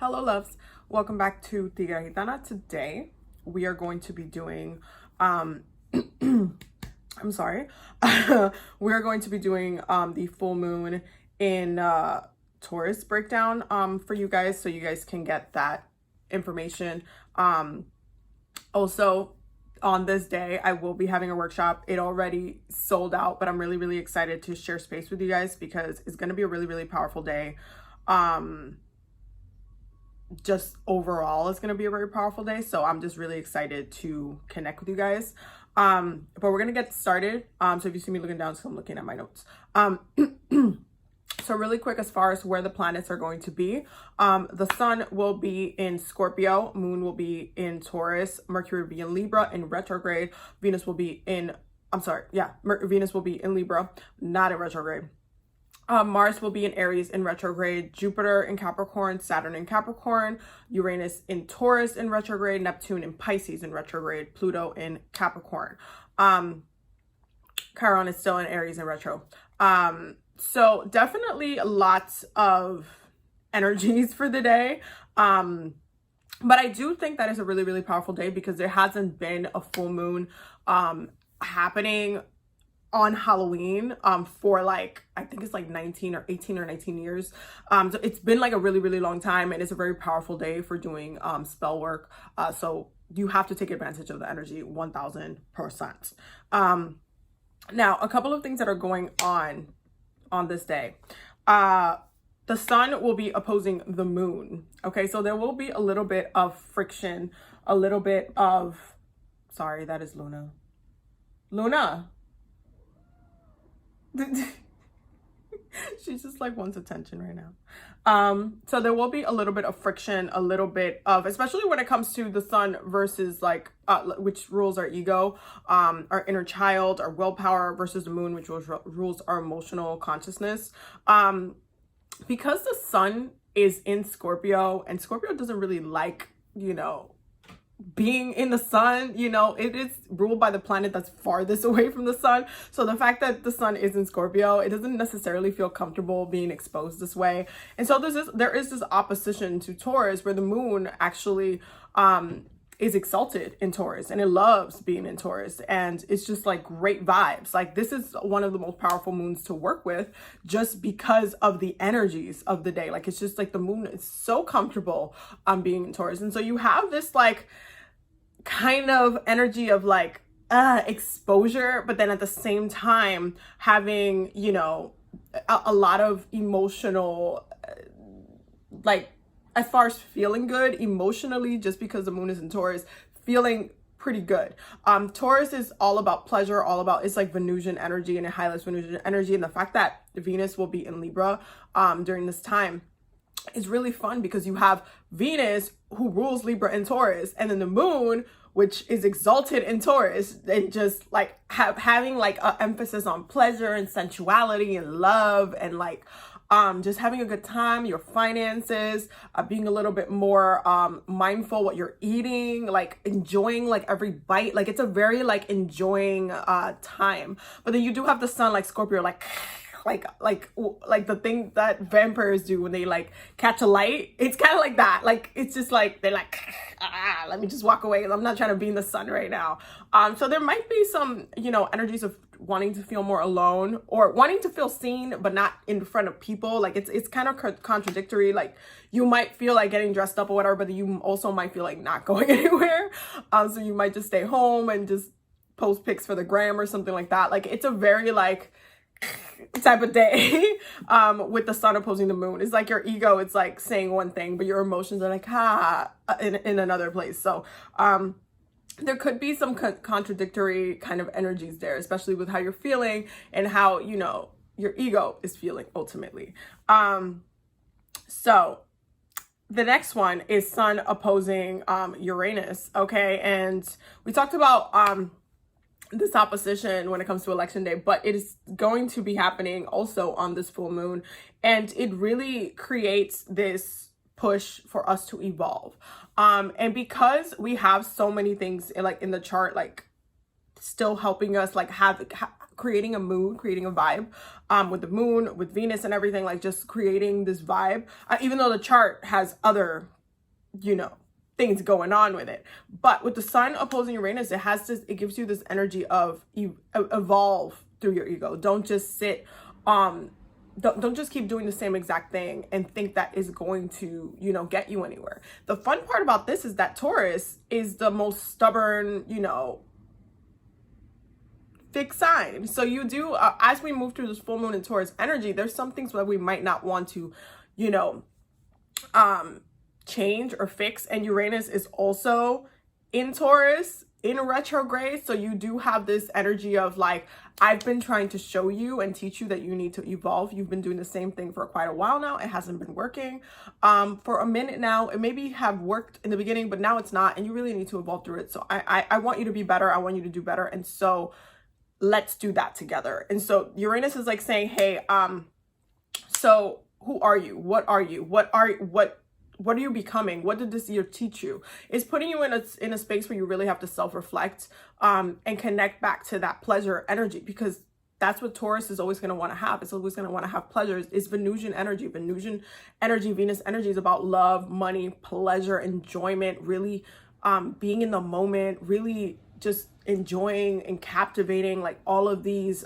Hello loves, welcome back to TigeraGitana. Today we are going to be doing I'm sorry. We are going to be doing the full moon in Taurus breakdown for you guys, so you guys can get that information. Also on this day I will be having a workshop. It already sold out, but I'm really excited to share space with you guys because it's going to be a really powerful day. Just overall it's going to be a very powerful day, so I'm just really excited to connect with you guys. But we're gonna get started. So if you see me looking down, so I'm looking at my notes. So really quick, as far as where the planets are going to be, the sun will be in Scorpio, moon will be in Taurus, Mercury will be in Libra in retrograde, Venus will be in Venus will be in Libra, not in retrograde. Mars will be in Aries in retrograde, Jupiter in Capricorn, Saturn in Capricorn, Uranus in Taurus in retrograde, Neptune in Pisces in retrograde, Pluto in Capricorn. Chiron is still in Aries in retro. So definitely lots of energies for the day. But I do think that it's a really powerful day because there hasn't been a full moon happening on Halloween for like, I think it's like 18 or 19 years. So it's been like a really long time, and it's a very powerful day for doing spell work. So you have to take advantage of the energy 1000%. Now, a couple of things that are going on this day. The sun will be opposing the moon. Okay, so there will be a little bit of friction, a little bit of, sorry, that is Luna. She just like wants attention right now. So there will be a little bit of friction, a little bit of, especially when it comes to the sun versus like which rules our ego, our inner child, our willpower, versus the moon, which rules our emotional consciousness. Because the sun is in Scorpio, and Scorpio doesn't really like, being in the sun, it is ruled by the planet that's farthest away from the sun. So the fact that the sun is in Scorpio, it doesn't necessarily feel comfortable being exposed this way. And so there is this opposition to Taurus, where the moon actually is exalted in Taurus, and it loves being in Taurus, and it's just like great vibes. Like, this is one of the most powerful moons to work with, just because of the energies of the day. Like, it's just like the moon is so comfortable being in Taurus. And so you have this like kind of energy of like exposure, but then at the same time having, a lot of emotional like, as far as feeling good emotionally, just because the moon is in Taurus, feeling pretty good. Taurus is all about pleasure, all about, it's like Venusian energy, and it highlights Venusian energy. And the fact that Venus will be in Libra during this time is really fun, because you have Venus, who rules Libra and Taurus, and then the moon, which is exalted in Taurus, and just like having like an emphasis on pleasure and sensuality and love, and like just having a good time, your finances, being a little bit more mindful what you're eating, like enjoying like every bite. Like, it's a very like enjoying time. But then you do have the sun, like Scorpio, like the thing that vampires do when they like catch a light. It's kind of like that. Like, it's just like they're like, let me just walk away, I'm not trying to be in the sun right now. So there might be some energies of wanting to feel more alone, or wanting to feel seen but not in front of people. Like, it's kind of contradictory. Like, you might feel like getting dressed up or whatever, but you also might feel like not going anywhere. So you might just stay home and just post pics for the gram or something like that. Like, it's a very like type of day with the sun opposing the moon. It's like your ego, it's like saying one thing, but your emotions are like in another place. So there could be some contradictory kind of energies there, especially with how you're feeling and how your ego is feeling ultimately. So the next one is sun opposing Uranus. Okay, and we talked about this opposition when it comes to election day, but it is going to be happening also on this full moon, and it really creates this push for us to evolve. And because we have so many things in the chart, like still helping us like creating a mood, creating a vibe, with the moon, with Venus and everything, like just creating this vibe, even though the chart has other, you know, things going on with it. But with the sun opposing Uranus, it gives you this energy of evolve through your ego. Don't just sit, don't just keep doing the same exact thing and think that is going to, you know, get you anywhere. The fun part about this is that Taurus is the most stubborn, you know, fixed sign. So you do, as we move through this full moon in Taurus energy, there's some things that we might not want to, you know, change or fix. And Uranus is also in Taurus in retrograde. So you do have this energy of like, I've been trying to show you and teach you that you need to evolve. You've been doing the same thing for quite a while now. It hasn't been working for a minute now. It maybe have worked in the beginning, but now it's not. And you really need to evolve through it. So I want you to be better. I want you to do better. And so let's do that together. And so Uranus is like saying, hey, so who are you? What are you? What are you becoming? What did this year teach you? It's putting you in a space where you really have to self-reflect and connect back to that pleasure energy, because that's what Taurus is always going to want to have. It's always going to want to have pleasures. It's Venusian energy. Venusian energy, Venus energy is about love, money, pleasure, enjoyment, really being in the moment, really just enjoying and captivating like all of these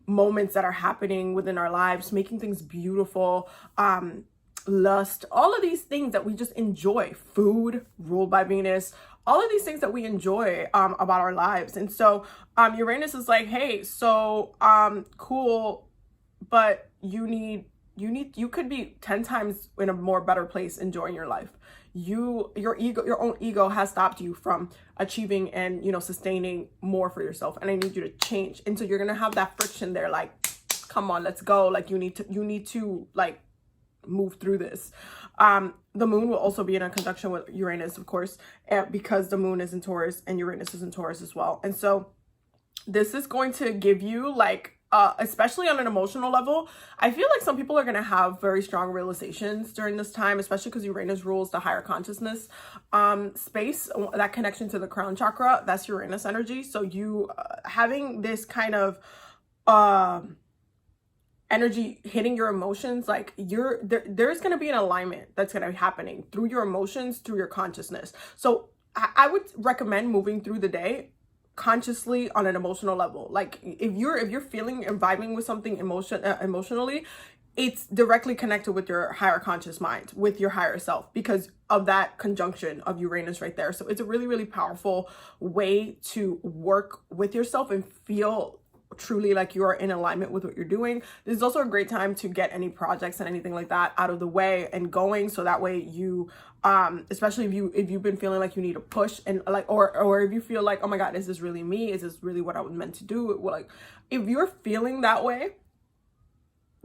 moments that are happening within our lives, making things beautiful, lust, all of these things that we just enjoy. Food, ruled by Venus, all of these things that we enjoy about our lives. And so Uranus is like, hey, so cool, but you could be 10 times in a more better place enjoying your life. Your own ego has stopped you from achieving and, you know, sustaining more for yourself. And I need you to change. And so you're going to have that friction there. Like, come on, let's go. Like you need to like move through this. The moon will also be in a conjunction with Uranus, of course, because the moon is in Taurus and Uranus is in Taurus as well. And so this is going to give you like, especially on an emotional level, I feel like some people are going to have very strong realizations during this time, especially because Uranus rules the higher consciousness space, that connection to the crown chakra. That's Uranus energy. So you having this kind of energy hitting your emotions, like there's going to be an alignment that's going to be happening through your emotions, through your consciousness. So I would recommend moving through the day consciously on an emotional level. Like if you're feeling and vibing with something emotionally, it's directly connected with your higher conscious mind, with your higher self, because of that conjunction of Uranus right there. So it's a really, really powerful way to work with yourself and feel truly like you are in alignment with what you're doing. This is also a great time to get any projects and anything like that out of the way and going, so that way you especially if you've been feeling like you need a push and like or if you feel like, oh my god, is this really me? Is this really what I was meant to do? Well, like if you're feeling that way,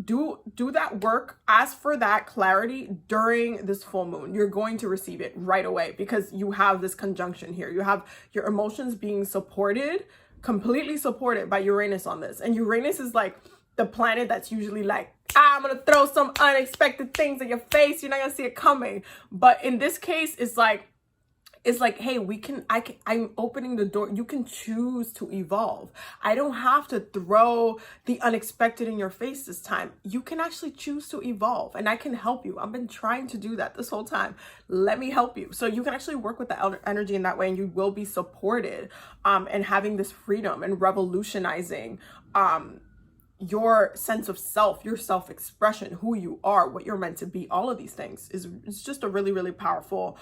do that work. Ask for that clarity during this full moon. You're going to receive it right away, because you have this conjunction here. You have your emotions being supported, completely supported by Uranus on this. And Uranus is like the planet that's usually like, I'm gonna throw some unexpected things in your face, you're not gonna see it coming. But in this case, it's like, hey, I'm opening the door. You can choose to evolve. I don't have to throw the unexpected in your face this time. You can actually choose to evolve, and I can help you. I've been trying to do that this whole time. Let me help you. So you can actually work with the energy in that way, and you will be supported and having this freedom and revolutionizing your sense of self, your self-expression, who you are, what you're meant to be. All of these things it's just a really, really powerful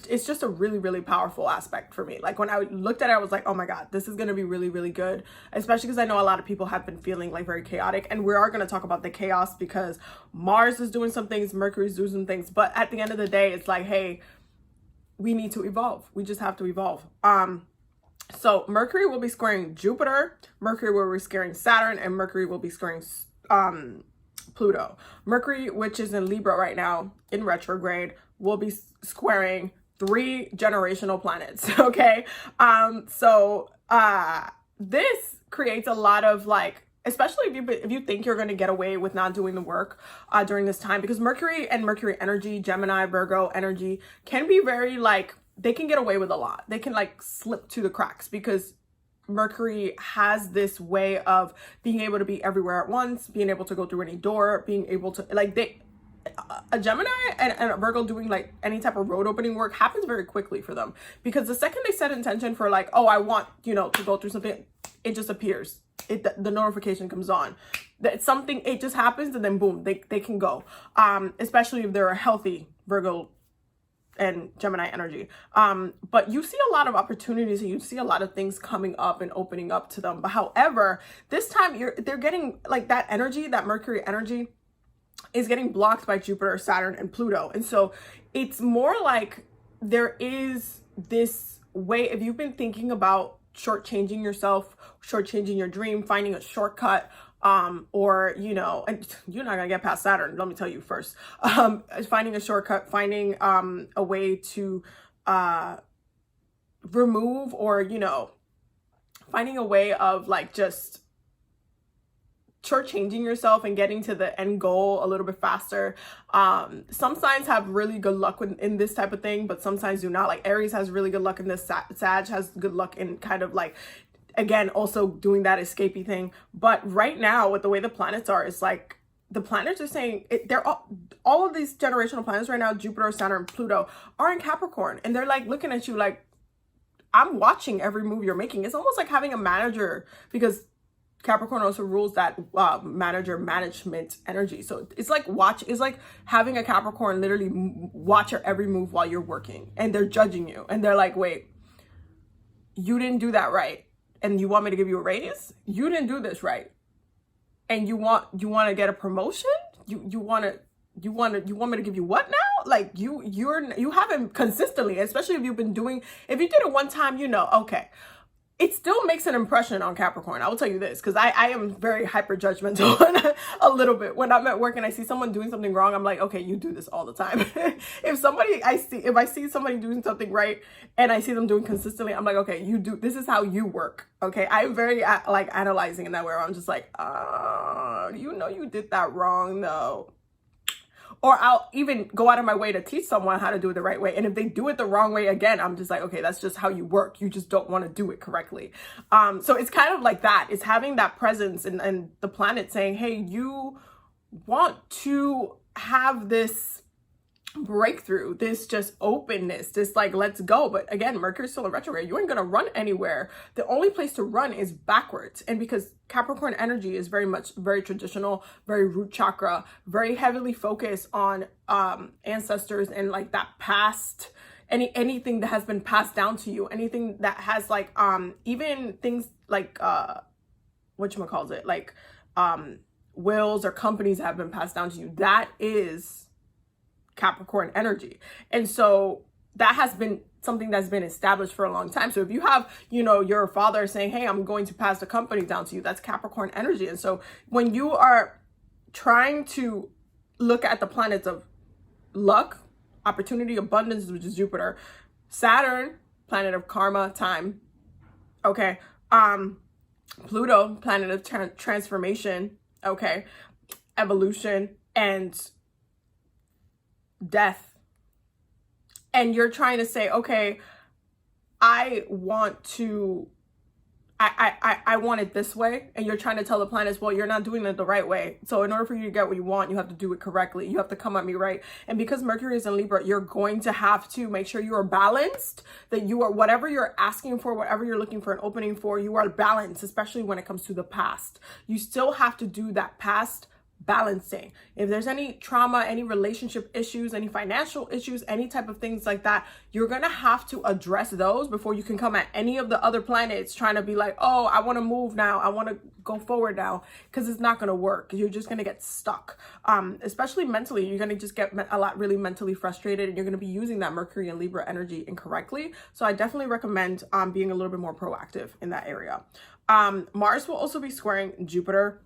it's just a really, really powerful aspect for me. Like when I looked at it, I was like, oh my god, this is going to be really, really good, especially because I know a lot of people have been feeling like very chaotic, and we are going to talk about the chaos because Mars is doing some things, Mercury is doing some things, but at the end of the day, it's like, hey, we need to evolve. We just have to evolve. So Mercury will be squaring Jupiter, Mercury will be squaring Saturn, and Mercury will be squaring Pluto. Mercury, which is in Libra right now in retrograde, will be squaring 3 generational planets. Okay. This creates a lot of like, especially if you think you're going to get away with not doing the work during this time, because Mercury and Mercury energy, Gemini, Virgo energy can be very like they can get away with a lot. They can like slip to the cracks because Mercury has this way of being able to be everywhere at once, being able to go through any door, being able to like a Gemini and a Virgo doing like any type of road opening work happens very quickly for them, because the second they set intention for like, oh, I want, you know, to go through something, it just appears. The notification comes on. That something, it just happens, and then boom, they can go. Especially if they're a healthy Virgo and Gemini energy. But you see a lot of opportunities, and you see a lot of things coming up and opening up to them. But however, this time they're getting like that energy, that Mercury energy is getting blocked by Jupiter, Saturn, and Pluto. And so it's more like there is this way, if you've been thinking about shortchanging yourself, shortchanging your dream, finding a shortcut, or, you know, and you're not gonna get past Saturn, let me tell you first, finding a shortcut, finding a way to remove, or, you know, finding a way of like just shortchanging yourself and getting to the end goal a little bit faster. Some signs have really good luck in this type of thing, but some signs do not. Like Aries has really good luck in this. Sag has good luck in kind of like, again, also doing that escapey thing. But right now, with the way the planets are, it's like the planets are saying they're all of these generational planets right now, Jupiter, Saturn, Pluto, are in Capricorn, and they're like looking at you like, I'm watching every move you're making. It's almost like having a manager, because Capricorn also rules that management energy. So it's like it's like having a Capricorn literally watch your every move while you're working, and they're judging you, and they're like, wait, you didn't do that right, and you want me to give you a raise? You didn't do this right, and you want to get a promotion? You want me to give you what now? Like you haven't consistently, especially if you've been doing, if you did it one time, you know, okay. It still makes an impression on Capricorn. I will tell you this, because I am very hyper judgmental a little bit. When I'm at work and I see someone doing something wrong, I'm like, okay, you do this all the time. If I see somebody doing something right and I see them doing consistently, I'm like, okay, this is how you work. Okay. I'm very like analyzing in that way, where I'm just like, you know, you did that wrong though. Or I'll even go out of my way to teach someone how to do it the right way. And if they do it the wrong way again, I'm just like, okay, that's just how you work. You just don't want to do it correctly. So it's kind of like that. It's having that presence and the planet saying, hey, you want to have this breakthrough, this just openness, this like, let's go. But again, Mercury's still in retrograde. You ain't gonna run anywhere. The only place to run is backwards. And because Capricorn energy is very traditional, very root chakra, very heavily focused on ancestors and like that past, anything that has been passed down to you, anything that has like even things like whatchamacallit, like wills or companies that have been passed down to you. That is Capricorn energy. And so that has been something that's been established for a long time. So if you have, you know, your father saying, hey, I'm going to pass the company down to you, that's Capricorn energy. And so when you are trying to look at the planets of luck, opportunity, abundance, which is Jupiter, Saturn, planet of karma, time, okay, Pluto, planet of transformation, okay, evolution, and death, and you're trying to say, okay, I want it this way, and you're trying to tell the planets, well, you're not doing it the right way. So in order for you to get what you want, you have to do it correctly. You have to come at me right. And because Mercury is in Libra, you're going to have to make sure you are balanced, that you are, whatever you're asking for, whatever you're looking for an opening for, you are balanced, especially when it comes to the past. You still have to do that past balancing. If there's any trauma, any relationship issues, any financial issues, any type of things like that, you're gonna have to address those before you can come at any of the other planets trying to be like, oh, I want to move now, I want to go forward now, because it's not going to work. You're just going to get stuck, especially mentally. You're going to just get really mentally frustrated, and you're going to be using that Mercury and Libra energy incorrectly. So I definitely recommend being a little bit more proactive in that area. Mars will also be squaring Jupiter.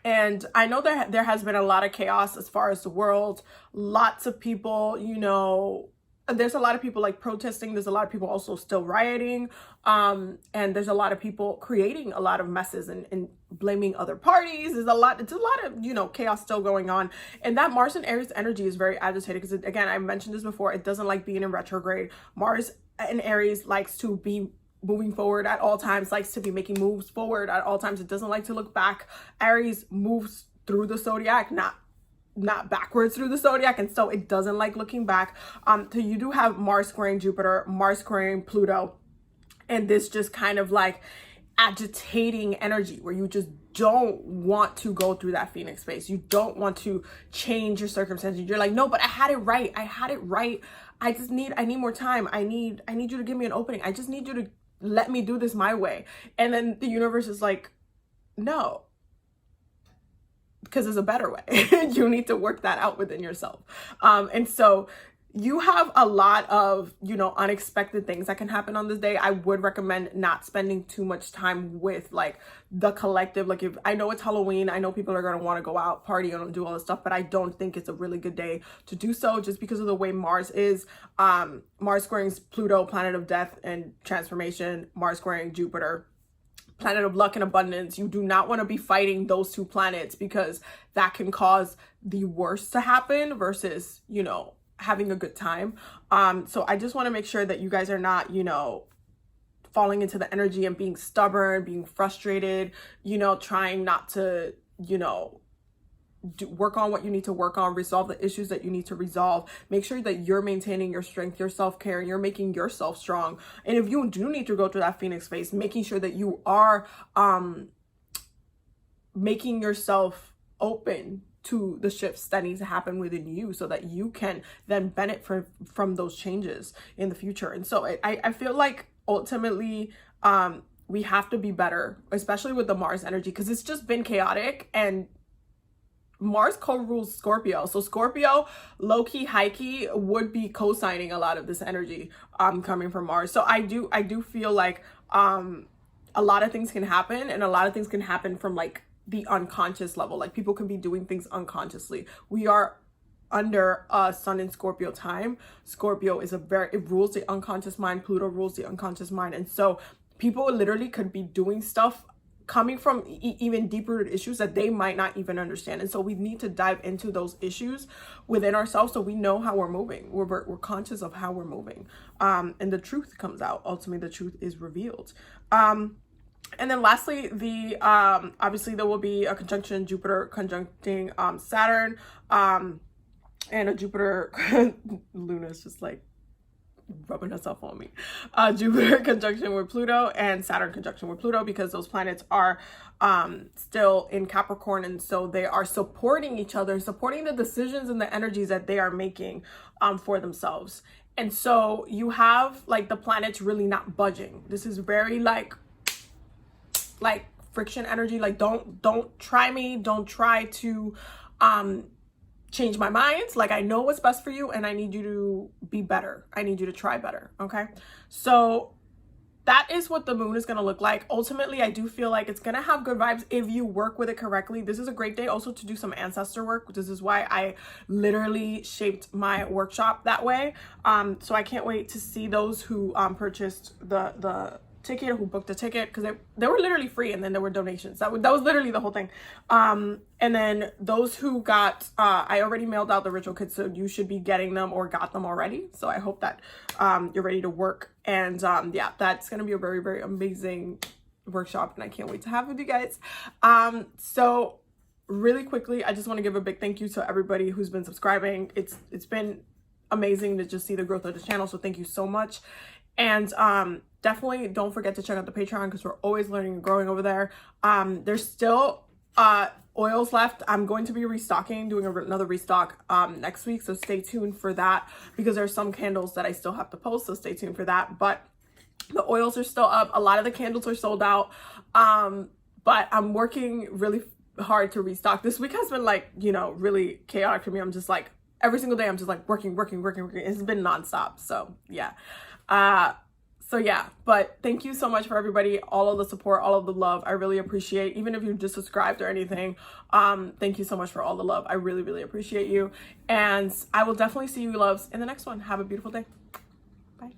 And I know that there has been a lot of chaos as far as the world, lots of people, you know, there's a lot of people like protesting. There's a lot of people also still rioting. And there's a lot of people creating a lot of messes and blaming other parties. It's a lot of, you know, chaos still going on. And that Mars and Aries energy is very agitated because, again, I mentioned this before, it doesn't like being in retrograde. Mars and Aries likes to be moving forward at all times, likes to be making moves forward at all times. It doesn't like to look back. Aries moves through the zodiac, not backwards through the zodiac, and so it doesn't like looking back. So you do have Mars squaring Jupiter, Mars squaring Pluto, and this just kind of like agitating energy where you just don't want to go through that Phoenix phase. You don't want to change your circumstances. You're like, no, but I had it right. I need more time. I need you to give me an opening. I just need you to let me do this my way. And then the universe is like, no, because there's a better way. You need to work that out within yourself. And so you have a lot of, you know, unexpected things that can happen on this day. I would recommend not spending too much time with like the collective. Like, if I know it's Halloween, I know people are going to want to go out, party, and do all this stuff, but I don't think it's a really good day to do so just because of the way Mars is. Mars squaring Pluto, planet of death and transformation, Mars squaring Jupiter, planet of luck and abundance. You do not want to be fighting those two planets because that can cause the worst to happen versus, you know, having a good time. So I just want to make sure that you guys are not, you know, falling into the energy and being stubborn, being frustrated, you know, trying not to, you know, work on what you need to work on, resolve the issues that you need to resolve. Make sure that you're maintaining your strength, your self-care, and you're making yourself strong. And if you do need to go through that Phoenix phase, making sure that you are making yourself open to the shifts that need to happen within you so that you can then benefit from those changes in the future. And so I feel like ultimately we have to be better, especially with the Mars energy, because it's just been chaotic, and Mars co-rules Scorpio. So Scorpio, low-key, high-key, would be co-signing a lot of this energy coming from Mars. So I do feel like a lot of things can happen, and a lot of things can happen from like the unconscious level. Like, people can be doing things unconsciously. We are under Sun in Scorpio time. Scorpio is it rules the unconscious mind. Pluto rules the unconscious mind. And so people literally could be doing stuff coming from even deeper issues that they might not even understand. And so we need to dive into those issues within ourselves so we know how we're moving. We're conscious of how we're moving. And the truth comes out. Ultimately, the truth is revealed. And then lastly, obviously there will be a conjunction, Jupiter conjuncting Saturn, and a Jupiter, Luna's just like rubbing herself on me. Jupiter conjunction with Pluto and Saturn conjunction with Pluto, because those planets are still in Capricorn, and so they are supporting each other, supporting the decisions and the energies that they are making for themselves. And so you have like the planets really not budging. This is very like friction energy. Like, don't try me, don't try to change my mind. Like, I know what's best for you, and I need you to be better. I need you to try better. Okay, so that is what the moon is going to look like. Ultimately, I do feel like it's going to have good vibes if you work with it correctly. This is a great day also to do some ancestor work. This is why I literally shaped my workshop that way. So I can't wait to see those who purchased the ticket, or who booked a ticket, because they were literally free, and then there were donations. That was literally the whole thing. And then those who got, I already mailed out the ritual kits, so you should be getting them or got them already. So I hope that you're ready to work. And yeah, that's gonna be a very, very amazing workshop, and I can't wait to have it with you guys. So really quickly, I just want to give a big thank you to everybody who's been subscribing. It's been amazing to just see the growth of the channel, so thank you so much. And definitely don't forget to check out the Patreon, because we're always learning and growing over there. There's still oils left. I'm going to be restocking, doing another restock next week, so stay tuned for that, because there's some candles that I still have to post, so stay tuned for that. But the oils are still up. A lot of the candles are sold out, but I'm working really hard to restock. This week has been like, you know, really chaotic for me. I'm just like, every single day I'm just like working. It's been nonstop. So yeah. So yeah, but thank you so much for everybody, all of the support, all of the love. I really appreciate, even if you just subscribed or anything. Thank you so much for all the love. I really, really appreciate you. And I will definitely see you loves in the next one. Have a beautiful day. Bye.